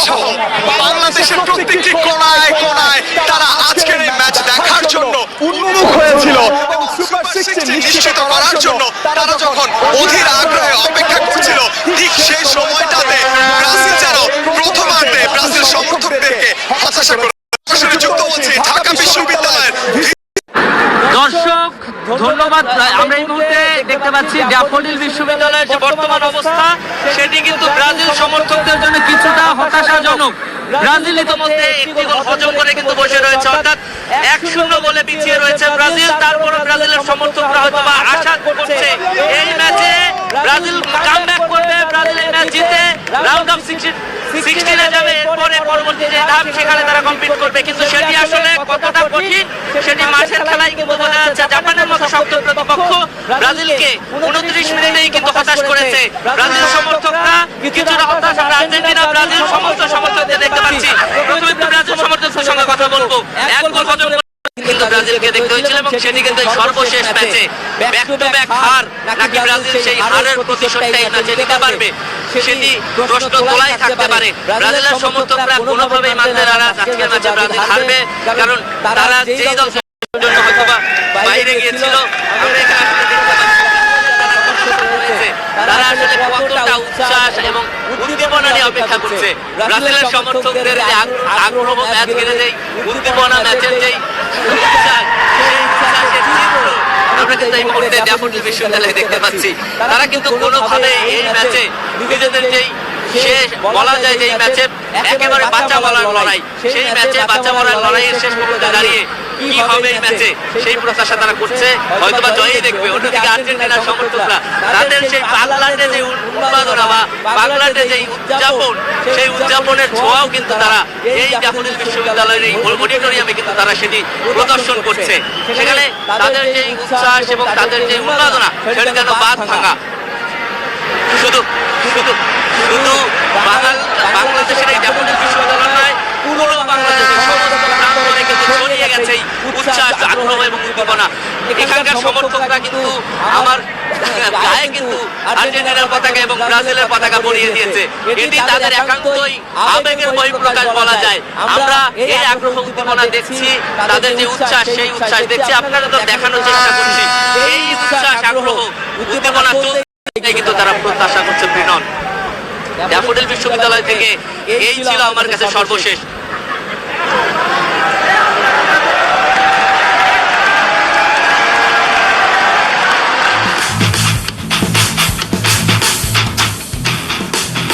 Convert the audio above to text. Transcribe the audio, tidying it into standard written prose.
সহ বাংলাদেশের প্রত্যেকটি কোণায় কোণায় তারা আজকের এই ম্যাচ দেখার জন্য উন্মুখ হয়েছিল এবং সুপার সিক্স নিশ্চিত করার জন্য তারা যখন অধীর আগ্রহে অপেক্ষা করছিল, ঠিক সেই সময়টাতে ব্রাজিল যেন প্রথমার্ধে ব্রাজিল সমর্থকদেরকে হতাশা করে। যুক্ত হচ্ছে ঢাকা বিশ্ববিদ্যালয়ের দর্শক, ধন্যবাদ। আমরা এই মুহূর্তে দেখতে পাচ্ছি ড্যাফোডিল বিশ্ববিদ্যালয়ের যে বর্তমান অবস্থা, সেটি কিন্তু ব্রাজিল সমর্থকদের জন্য কিছুটা হতাশাজনক। ব্রাজিল ইতিমধ্যে একটি গোল হজম করে কিন্তু বসে রয়েছে, অর্থাৎ 1-0 গোলে পিছিয়ে রয়েছে ব্রাজিল। তারপরে ব্রাজিলের সমর্থকরা হয়তো বা আশা করছে এই ম্যাচে ব্রাজিল কামব্যাক করবে, ব্রাজিল এই ম্যাচ জিতে রাউন্ড অফ 16-এ যাবে। এরপরে পরবর্তী যে ধাপ সেখানে তারা কম্পিট করবে, কিন্তু সেটি আসলে কতটা কঠিন সেটি মাঠের খেলায় কিন্তু বোঝা যাচ্ছে। জাপানের মতো শক্ত প্রতিপক্ষ ব্রাজিলকে 29 মিনিটেই কিন্তু হতাশ করেছে ব্রাজিল সমর্থকরা, কিছুটা হতাশ। আমরা আর্জেন্টিনা ব্রাজিল সমস্ত সমর্থকদের দেখতে পাচ্ছি। প্রথমে একটু ব্রাজিল সমর্থকদের সঙ্গে কথা বলবো। এক গোল হজম কিন্তু ব্রাজিলকে দেখতে হয়েছিল এবং সেটি কিন্তু সর্বশেষ ম্যাচে ব্যাক টু ব্যাক হার, নাকি ব্রাজিল সেই হারের প্রতিশোধটা এই ম্যাচে নিতে পারবে, সেটি প্রশ্ন তোলাই থাকতে পারে। ব্রাজিলের সমর্থকরা কোনোভাবেই মানতে নারাজ আজকের ম্যাচে ব্রাজিল হারবে, কারণ তারা যেই দল জন্য হয়তোবা বাইরে গিয়েছিল, আমরা এখানে আসলে দেখতে পাচ্ছি তারা আসলে কতটা উচ্ছ্বাস এবং উদ্দীপনা নিয়ে অপেক্ষা করছে। ব্রাজিলের সমর্থকদের যে আগ্রহ, ম্যাচ ঘিরে যেই উদ্দীপনা, ম্যাচের যেই উচ্ছ্বাস, সেই উচ্ছ্বাসের চিত্র আমরা কিন্তু এই মুহূর্তে ড্যাফোডিল বিশ্ববিদ্যালয়ে দেখতে পাচ্ছি। তারা কিন্তু কোনোভাবে এই ম্যাচে নিজেদের যেই শেষ বলা যায় যে এই ম্যাচে একেবারে বাঁচা বলার লড়াই, সেই ম্যাচে বাঁচা বলার লড়াইয়ের শেষ মুহূর্তে দাঁড়িয়ে কি হবে এই ম্যাচে সেই প্রত্যাশা তারা করছে, হয়তোবা জয়ই দেখবে। অন্যদিকে আর্জেন্টিনার সমর্থকরা তাদের সেই পাগলাটে যে উন্মাদনা বা পাগলাটে যে উদযাপন, সেই উদযাপনের ছোঁয়াও কিন্তু তারা এই ড্যাফোডিল বিশ্ববিদ্যালয়ের এই অডিটোরিয়ামে কিন্তু তারা সেটি প্রদর্শন করছে। সেখানে তাদের যে উচ্ছ্বাস এবং তাদের যে উন্মাদনা, সেটি যেন বাঁধ ভাঙা। শুধু শুধু শুধু বাংলাদেশের এই ড্যাফোডিল বিশ্ববিদ্যালয় নয়, পুরো বাংলাদেশের সমস্ত প্রান্তরে কিন্তু ছড়িয়ে গেছে এই উচ্ছ্বাস, আগ্রহ এবং উদ্দীপনা। এখানকার সমর্থকরা কিন্তু আমার গায়ে কিন্তু আর্জেন্টিনার পতাকা এবং ব্রাজিলের পতাকা পরিয়ে দিয়েছে। এটি তাদের একান্তই আবেগের বহিঃপ্রকাশ বলা যায়। আমরা এই আগ্রহ উদ্দীপনা দেখছি, তাদের যে উচ্ছ্বাস, সেই উচ্ছ্বাস দেখছি, আপনারা তো দেখানোর চেষ্টা করছি। এই উচ্ছ্বাস, আগ্রহ, উদ্দীপনা কিন্তু তারা প্রত্যাশা করছে। ড্যাফোডিল বিশ্ববিদ্যালয় থেকে এই ছিল আমার কাছে সর্বশেষ।